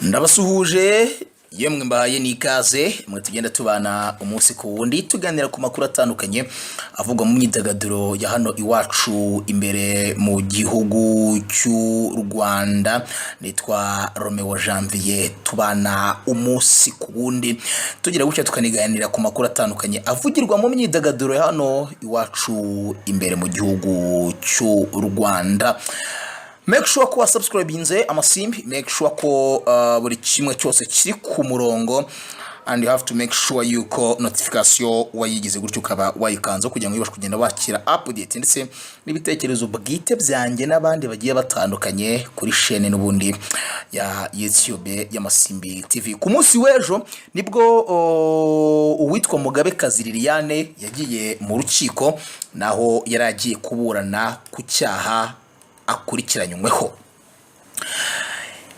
Ndabasuhuje yemwe mbaye nikaze mwe tugenda tubana umunsi ku wundi tuganira ku makuru atandukanye avugwa mu myidagaduro ya hano iwacu imbere mu gihugu cy'u Rwanda. Nitwa Romeo Janvier, tubana umunsi ku wundi tugira gucya tukaniganira ku makuru atandukanye avugirwa mu myidagaduro ya hano iwacu imbere mu gihugu cy'u Rwanda. Make sure ko subscribinze amasimbi, make sure ko buri kimwe cyose kiri ku murongo, and you have to make sure yuko notification wayigize gutyo ukaba wayikanza kugira ngo ibashe kugenda wakira update ndetse n'ibitekerezo bwite byanjye n'abandi bagiye batandukanye kuri chaîne n'ubundi ya YouTube y'Amasimbi TV. Ku munsi w'ejo nibwo uwitwa Mugabekazi LILIANE yagiye mu rukiko naho yaragiye kuburana ku cyaha akurikiranyweho.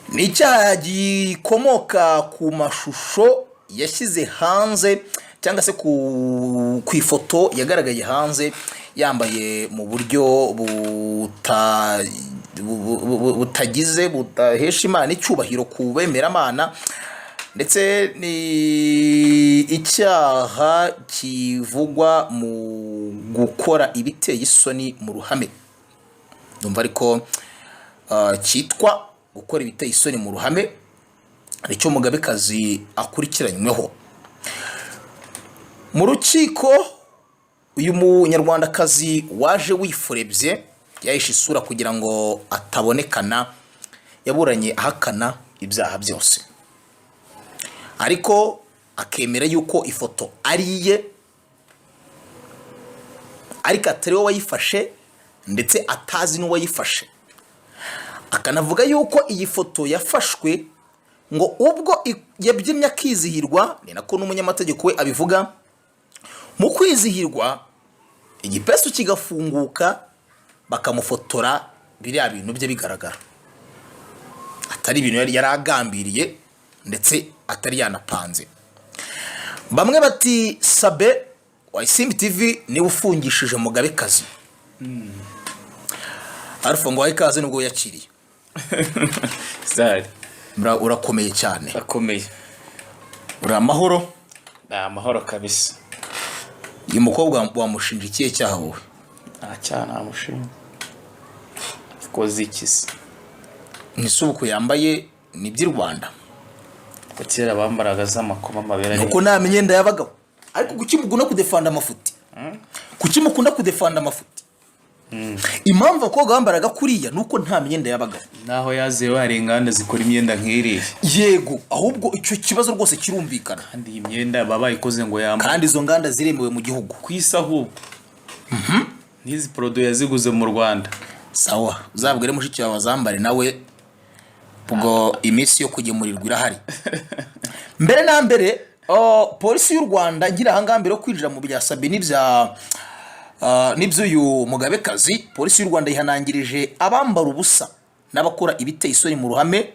Ni icyaha gikomoka ku mashusho yashyize hanze cyangwa se ku ifoto yagaragaye hanze yambaye mu buryo butagize butahesha Imana icyubahiro ku bemeramana, ndetse ni icyaha kivugwa mu gukora ibiteye isoni mu ruhame. Ndumva ariko cyitwa gukora ibiteye isoni mu ruhame nicyo Mugabekazi akurikiranyweho. Mu rukiko uyu munyarwandakazi waje wifurebye yahishe isura kugira ngo atabonekana, yaburanye ahakana ibyaha byose ariko akemera yuko ifoto ari iye ariko atari we wayifashe ndetse atazi n'uwayifashe. Akanavuga yuko iyi foto yafashwe ngo ubwo yabyimye akizihirwa, ni nako n'umunyamategeko we abivuga, mu kwizihirwa igipesu kigafunguka bakamufotora biriya bintu bye bigaragara, atari ibintu yari agambiriye ndetse atari yanapanze. Bamwe bati Sabe wa Isimbi TV niwe ufungishije Mugabekazi. Arafunguwe ikaze nubwo yakiriye. Zari urakomeye cyane. Akomeye. Uri amahoro? Amahoro kabisa. Uyu mukobwa wamushinja ikihe cyaha wowe? Cyane amushinja koze ikisi. Nisubuko yambaye ni by'u Rwanda. Kera bambaraga z'amakoma mabera. Nuko nta myenda yabagaho. Ariko kuki muguna kudefanda amafuti? Kuki mukunda kudefanda amafuti? Impamvu ko gambaraga kuriya nuko nta myenda yabagaho. Naho yazewe hari inganda zikora imyenda nk'iri. Yego, ahubwo icyo kibazo rwose kirumvikana. Kandi iyi myenda baba ikoze ngo yamba. Kandi izo nganda ziremewe mu gihugu. Kwisaho. Nizi produit yaziguze mu Rwanda. Sawa, uzabwire mushiki wawe azambare nawe ubwo iminsi yo kugemurirwa irahari. Mbere na mbere polisi y'u Rwanda ngira hangambere yo kwinjira mu bya Sabe nibyo uyu Mugabekazi, polisi y'u Rwanda yihanangirije abambara ubusa n'abakora ibiteye isoni mu ruhame,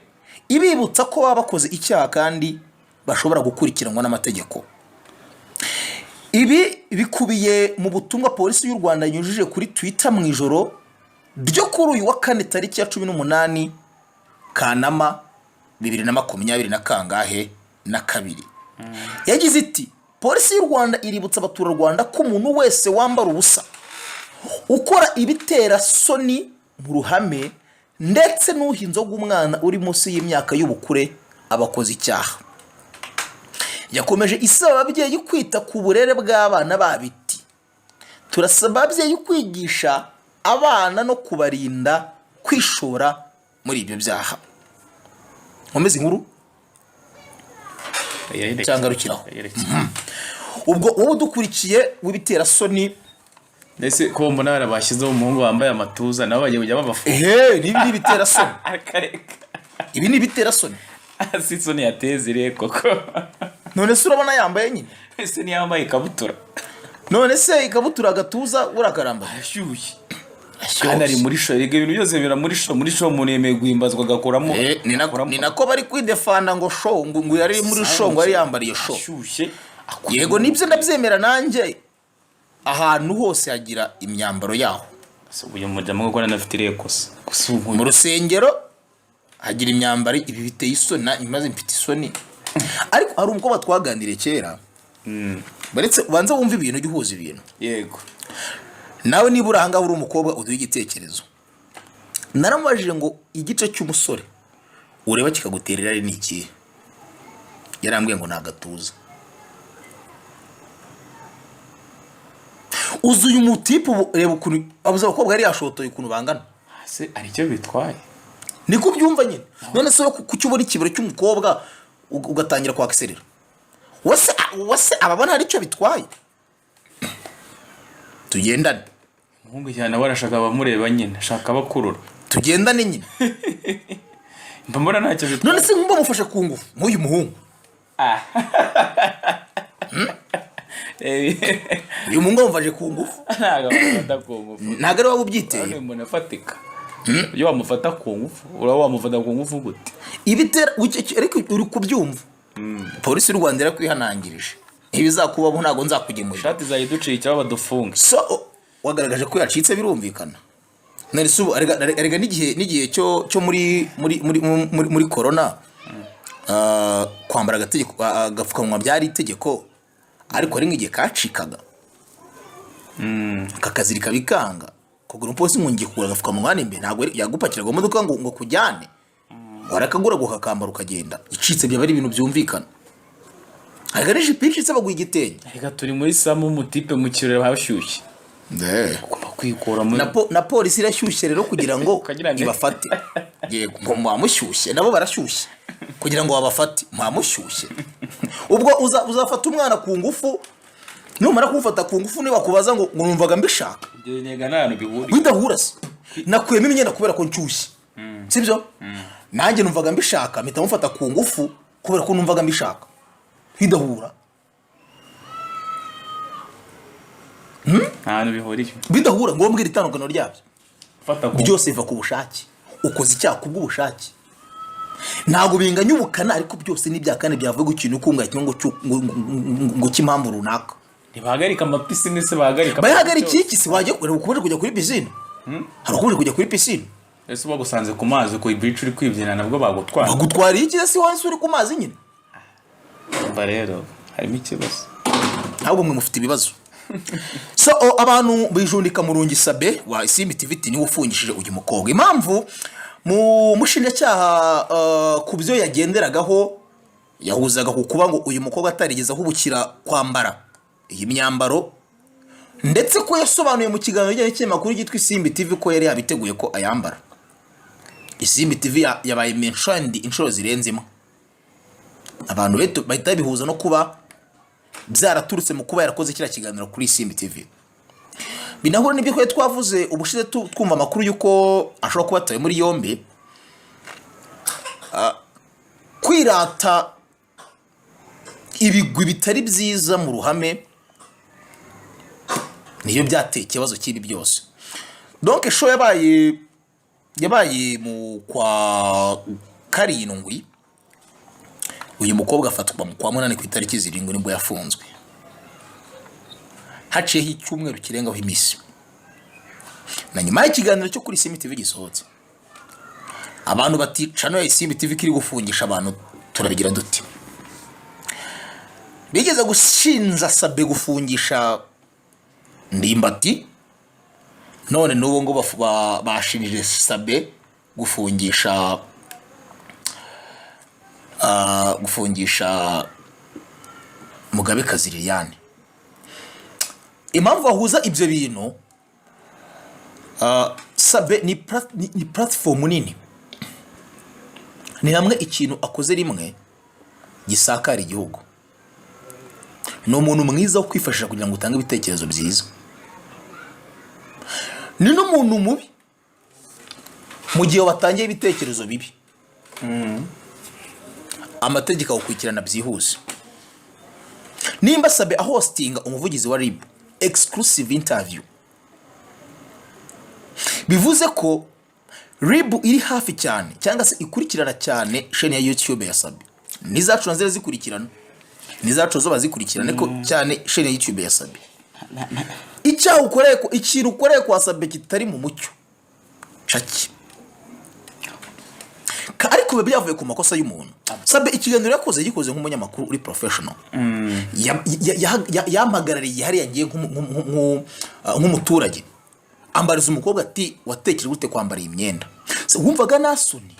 ibibutsa ko baba bakoze icyaha kandi bashobora gukurikiranwa n'amategeko. Ibi bikubiye mu butumwa polisi y'u Rwanda yanyujije kuri Twitter mu ijoro ryo kuri uyu wa 4 tariki ya 18 Kanama 2022. Yagize iti polisi y'u Rwanda iributsa abaturarwanda ko umuntu wese wambara ubusa, ukora ibitera soni mu ruhame ndetse n'uhinzo bw'umwana uri munsi y'imyaka y'ubukure abakoze icyaha. Yakomeje isaba ababyeyi kwita ku burere bw'abana babiti. Turasaba ababyeyi kwigisha abana no kubarinda kwishora muri ibyo byaha. Nkomeze inkuru cyangwa rukiraho. Ubwo wowe dukurikiye w'ibitera soni ndetse ko mbona barabashyizeho umuhungu wambaye amatuza nabo bagiye kujya babafu. Nibi bitera soni. Ibi ni bitera soni. Si soni yatezire koko. None se urabona yambaye nyine? Ese ni yambaye ikabutura. None se ikabutura gatuza urakaramba. Ashyushye. Kandi ari muri show, ibintu byose bira muri show umuntu yemeye guhimbazwa gakoramo. Ni nako bari kwidefanda ngo show ngo yari muri show ngo yari yambariye show. Ashyushye. Yego nibyo ndabyemera nanjye. Ahantu hose hagira imyambaro yaho. So uyu mujya mu gukora nafite irekosa. Mu rusengero agira imyambaro ibi biteye isoni imaze mfite isoni ariko hari umukobwa twaganiriye kera baretse ubanza wumva ibintu ujye uhuza ibintu yego nawe niba uri ahangaha uri umukobwa uduha igitekerezo naramubajije ngo igice cy'umusore ureba kikaguterera ari n'ikihe yarambwiye ngo ni agatuza uzuye umutipe reba ukuntu abuze abakobwa yari yashotoye ukuntu bangana se ari cyo bitwaye niko byumva nyine none se kuki ubona ikibero cy'umukobwa ugatangira kwakiserera wase ababona hari icyo bitwaye tugendane umuhungu cyane aba arashaka abamureba nyine ashaka abakurura tugendane nyine mbona ntacyo bitwaye none se nkumva mufashe ku ngufu nk'uyu muhungu uyu muhungu amufashe ku ngufu ntabwo ari wowe ubyiteye umuntu afatika iyo wamufata ku ngufu uraba wamufata ku ngufu gute ibitera ariko uri kubyumva polisi y'u Rwanda irakwihanangirije ibizakubaho ntabwo nzakugemurira ishati zayiduciye cyangwa badufunge so wagaragaje ko yacitse birumvikana nari subu arega n'igihe cyo muri corona kwambara agapfukamunwa byari itegeko ariko ari nk'igihe kacikaga kakazirika bikanga kugura umupolisi nkungiye kugura agapfukamunwa n'imbere ntabwo yagupakiraga mu modoka ngo kujyane warakagura gukakambara ukagenda icitse byaba ari ibintu byumvikana arega n'ijipo icitse baguha igitenge reka turi muri samu umutipe mu kirere hashyushye ugomba kwikura na polisi irashyushye rero kugira ngo ibafate yego ngo mwamushyushye nabo barashyushye kugira ngo babafate mwamushyushye ubwo uzafata umwana ku ngufu numara kumufata ku ngufu niba kubaza ngo numvaga mbishaka bidahura se nakuyemo imyenda kubera ko nshyushye sibyo nanjye numvaga mbishaka mpita mufata ku ngufu kubera ko numvaga mbishaka bidahura nta bihuriye bidahura ngo mbwira itandukano ryabyo byose biva ku bushake ukoze icyaha kubw'ubushake ntabwo binganya ubukana ariko byose n'ibyakane byavuga ikintu ukungaye ngo cy'impamvu runaka ntibahagarika amapisine se bahagarika bahagarika iki se wajya ukomeje kujya kuri pisine hari ukomeje kujya kuri pisine ese bagusanze ku mazi ku beach uri kwibyina nabwo bagutwara iki se wanse uri ku mazi nyine mba rero harimo ikibazo ntabwo mwe mufite ibibazo so abantu bijundika mu rungi sabe wa Isimbi TV niwe ufungishije uyu mukobwa impamvu mu mushinjacyaha ku byo yagenderagaho yahuzaga ku kuba ngo uyu mukobwa atarigeze ahubukira kwambara iyi myambaro ndetse ko yasobanuye mu kiganiro cy'ikinyamakuru cyitwa Isimbi TV ko yari yabiteguye ko ayambara Isimbi TV yabaye mentioned inshuro zirenzemo abantu beto bahita bihuza no kuba byaraturutse mu kuba yarakoze kira kiganiro kuri Isimbi TV binahura n'ibyo ko twavuze ubushize twumva amakuru yuko ashobora kuba ataye muri yombi kwirata ibigwi bitari byiza mu ruhame niyo byateye ikibazo cy'ibi byose donc show yabaye mu kwa karindwi uyu mukobwa afatwa mu kwa munani ku itariki 7 nibwo yafunzwe haciyeho icyumweru kirengaho imisi na nyuma y'ikiganiro cyo kuri Isimbi TV gisohotse abantu bati channel ya Isimbi TV kiri gufungisha abantu turabigira duti bigeze gushinza Sabe gufungisha Ndimbati none n'ubu ngo bashinije Sabe gufungisha Mugabekazi LILIANE impamvu bahuza ibyo bintu Sabe ni platform nini ni hamwe ikintu akoze rimwe gisakara igihugu ni umuntu mwiza wo kwifashisha kugira ngo utange ibitekerezo byiza ni n'umuntu mubi mu gihe watangiye ibitekerezo bibi amategeko agukurikirana byihuse nimba Sabe ahostinga umuvugizi wa RIB exclusive interview bivuze ko RIB iri hafi cyane cyangwa se ikurikirana cyane chaîne ya YouTube ya Sabe nizacu nzere zikurikirana nizacu zo bazikurikirana ko cyane chaîne ya YouTube ya Sabe icyaha ukoreye ko ikintu ukoreye kwa Sabe kitari mu mucyo caki ariko biba byavuye ku makosa y'umuntu. Sabe ikiganiro yakoze gikoze nk'umunyamakuru uri professional, yampagarariye hariya ngiye nk'umuturage, ambariza umukobwa ati watekereje gute kwambara iyi myenda, wumvaga nasoni,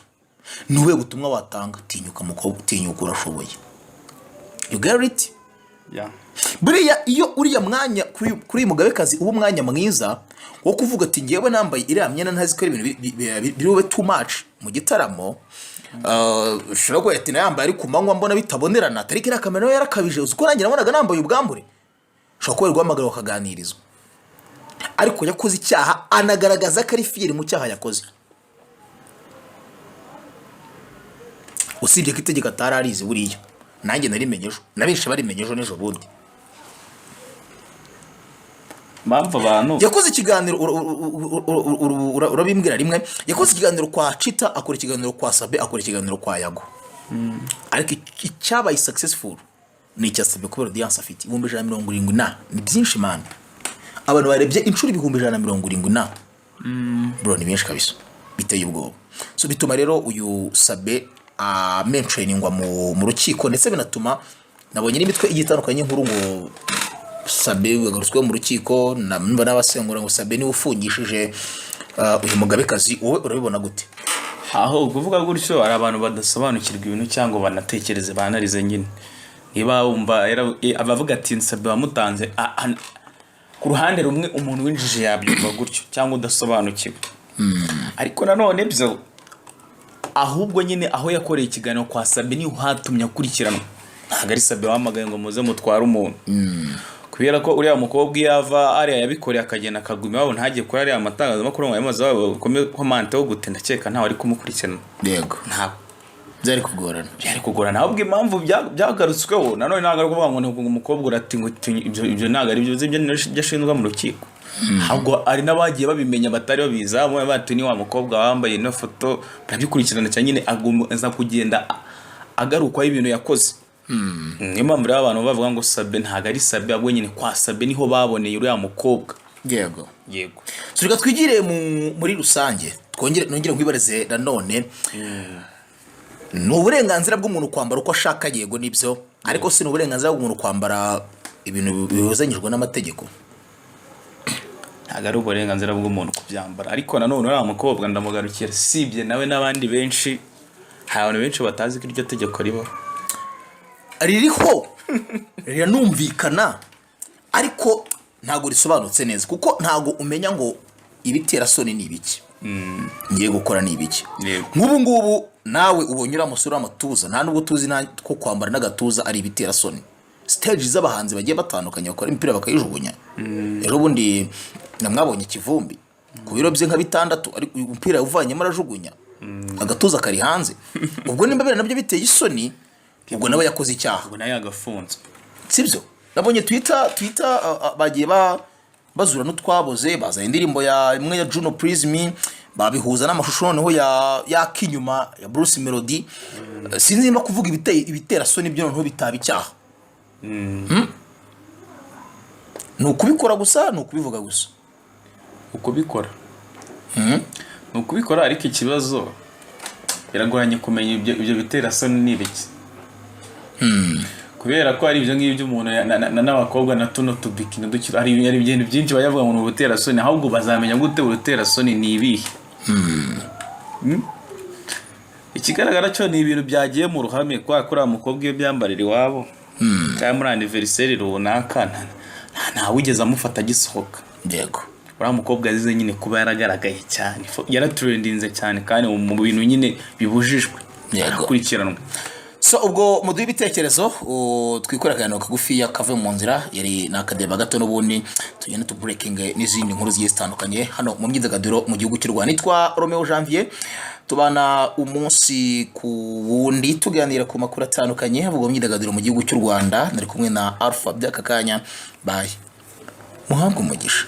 nuwe butumwa watanga, tinyuka mukobwa, tinyuka urashoboye. You get it? Yeah. Buriya iyo uriya mwanya kuri mugabekazi ubu mwanya mwiza wo kuvuga ati ngiyewe nambaye iriya myenda ntazi ko ibintu biriwe too much mu gitaramo, shira ko ati nayambaye ari kumanywa mbona bitabonerana, tariki ira kamera yarakabije, uko nanjye nabonaga nambaye ubwambure, shaka ko rwamagara bakaganirizwa. Ariko yakoze icyaha, anagaragaza ko ari fieri mu cyaha yakoze. Usibye ko itegeko atararize buriya, nanjye narimenyejo, nabinshi barimenyejo n'ejo bundi. Mpamvu abantu yakoze ikiganiro urabimbwira rimwe, yakoze ikiganiro kwa Chita, akora ikiganiro kwa Sabe, akora ikiganiro kwa Yago. Ariko icyabaye successful ni icya Sabe kubera audience afite 170 na ni byinshi man. Abantu barebye inshuro 170 na bro, ni benshi kabisa, biteye ubwoba. So bituma rero uyu Sabe mentioningwa mu rukiko, ndetse binatuma nabonye n'imitwe igitandukanye nkuru ngo Sabe bagarutswe mu rukiko, namba n'abasengura ngo Sabe ni ufungishije uyu mugabekazi. Wowe urabibona gute? aho kuvuga gutyo ari abantu badasobanukirwa ibintu cyangwa banatekereze banarize nyine. Niba wumva abavuga ati Sabe bamutanze ku ruhande rumwe, umuntu winjije yabyumva gutyo cyangwa udasobanukiwe. Ariko nanone byo ahubwo nyine aho yakoreye ikiganiro kwa Sabe ni uhatumye akurikirana, ntabwo ari Sabe wamagaye ngo muze mutwara umuntu. Kubera ko uriya mukobwa yava ariya yabikoreye akagenda akaguma wabo ntagiye kuri ariya amatangazamakuru ngo yamaze wabo komante wo gute, ndakeka ntawe ari kumukurikirana. Yego, nta byari kugorana. Ahubwo impamvu byagarutsweho nanone ntabwo ari kuvuga ngo umukobwa urati ngo ibyo ntabwo ari byo byashinzwe mu rukiko. Ahubwo ari n'abagiye babimenya batari babiza, bo bati ni wa mukobwa wambaye no foto, barabikurikirana cyane nyine agomba kugenda agarukwaho ibintu yakoze. Niyo mpamvu rero abantu bavuga ngo Sabe ntabwo ari Sabe, ahubwo nyine kwa Sabe niho baboneye uriya mukobwa. Yego. So reka twigire muri rusange, nongere nkwibareze nanone, ni uburenganzira bw'umuntu kwambara uko ashaka, yego nibyo, ariko si n'uburenganzira bw'umuntu kwambara ibintu bihuzanyijwe n'amategeko. Ntabwo ari uburenganzira bw'umuntu kubyambara, ariko nanone uriya mukobwa ndamugarukira, sibye nawe n'abandi benshi, hari abantu benshi batazi ko iryo tegeko ribaho. Ririho riranumvikana, ariko ntago risobanutse neza, kuko ntago umenya ngo ibitera soni ni ibiki, ngiye gukora ni ibiki. Nk'ubu ngubu nawe ubonyura amusura amatuza, nta nubwo tuzi ko kwambara n'agatuza ari ibitera soni. Stage z'abahanzi bagiye batandukanye bakora imipira bakayijugunya. Ejo bundi namwabonye Kivumbi ku biro bye nka 6, ari umupira uvanyemo arajugunya, agatuza kari hanze. Ubwo nimba bera nabyo biteye isoni, ubwo nawe yakoze icyaha, ubwo nayo agafunzwe. Sibyo, nabonye Twitter bagiye bazura n'utwaboze, baza indirimbo ya imwe ya Juno Prism, babihuza n'amashusho noneho ya kinyuma ya Bruce Melody. Sinzi nimba kuvuga ibitera soni byo noneho bitaba icyaha. Nukubikora gusa, nukubivuga gusa. Ukubikora nukubikora, ariko ikibazo biragoranye kumenya ibyo bitera soni ni ibiki. Kubera ko ari ibyo ngibyo umuntu n'abakobwa na tuno tubikina dukira, ari ibintu byinshi bayavuga ngo ubutera soni, ahubwo bazamenya gute ubutera soni ni ibihe. Ikigaragara cyo ni ibintu byagiye mu ruhame, kwa kuri umukobwa iyo byambarira iwabo cyangwa muri anniversaire runaka, nta wigeze amufata gisohoka. Yego, uriya mukobwa azize nyine kuba yaragaragaye cyane, yaratrendinze cyane kandi mu bintu nyine bibujijwe, yakurikiranwa. So ubwo muduhe ibitekerezo, twikora akantu kagufi yakave mu nzira, yari nakadeba gato n'ubundi tugenda tu breaking n'izindi nkuru zigiye zitandukanye hano mu myidagaduro mu gihugu cy'u Rwanda. Nitwa Romeo Janvier, tubana umunsi ku wundi tuganira ku makuru atandukanye avuga mu myidagaduro mu gihugu cy'u Rwanda. Nari kumwe na Alpha by'aka kanya. Bye, muhabwe umugisha.